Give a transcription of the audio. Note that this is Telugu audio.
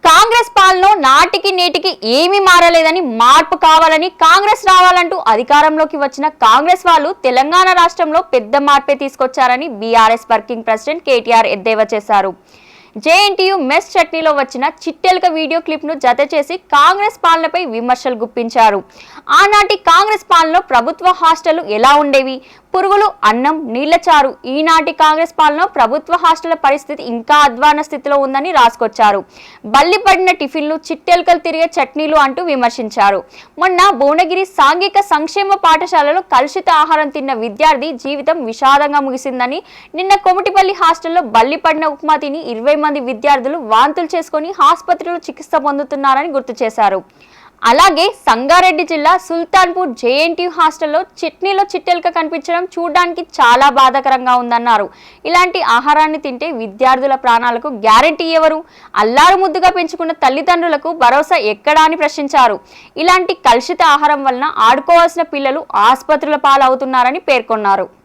కాంగ్రెస్ పాలనలో నాటికి నేటికి ఏమీ మారలేదని, మార్పు కావాలని, కాంగ్రెస్ రావాలంటూ అధికారంలోకి వచ్చిన కాంగ్రెస్ వాళ్ళు తెలంగాణ రాష్ట్రంలో పెద్ద మార్పే తీసుకొచ్చారని బీఆర్ఎస్ వర్కింగ్ ప్రెసిడెంట్ కేటీఆర్ ఎద్దేవా చేశారు. జేఎన్టీయూ మెస్ చట్నీలో వచ్చిన చిట్టెలక వీడియో క్లిప్ ను జత చేసి కాంగ్రెస్ పాలనపై విమర్శలు గుప్పించారు. ఆనాటి కాంగ్రెస్ పాలనలో ప్రభుత్వ హాస్టళ్లు ఎలా ఉండేవి, పురుగులు, అన్నం, నీళ్ల చారు. ఈనాటి కాంగ్రెస్ పాలనలో ప్రభుత్వ హాస్టళ్ల పరిస్థితి ఇంకా అధ్వాన స్థితిలో ఉందని రాసుకొచ్చారు. బల్లిపడిన టిఫిన్లు, చిట్టెలకలు తిరిగే చట్నీలు అంటూ విమర్శించారు. మొన్న భువనగిరి సాంఘిక సంక్షేమ పాఠశాలలో కలుషిత ఆహారం తిన్న విద్యార్థి జీవితం విషాదంగా ముగిసిందని, నిన్న కొమటిపల్లి హాస్టల్లో బల్లిపడిన ఉప్మా తిని 20 మంది విద్యార్థులు వాంతులు చేసుకుని ఆసుపత్రిలో చికిత్స పొందుతున్నారని గుర్తు చేశారు. అలాగే సంగారెడ్డి జిల్లా సుల్తాన్పూర్ జేఎన్టీయూ హాస్టల్లో చట్నీలో చిట్టెలక కనిపించడం చూడడానికి చాలా బాధాకరంగా ఉందన్నారు. ఇలాంటి ఆహారాన్ని తింటే విద్యార్థుల ప్రాణాలకు గ్యారెంటీ ఎవరు? అల్లారు ముద్దుగా పెంచుకున్న తల్లిదండ్రులకు భరోసా ఎక్కడా అని ప్రశ్నించారు. ఇలాంటి కలుషిత ఆహారం వలన ఆడుకోవాల్సిన పిల్లలు ఆసుపత్రుల పాలవుతున్నారని పేర్కొన్నారు.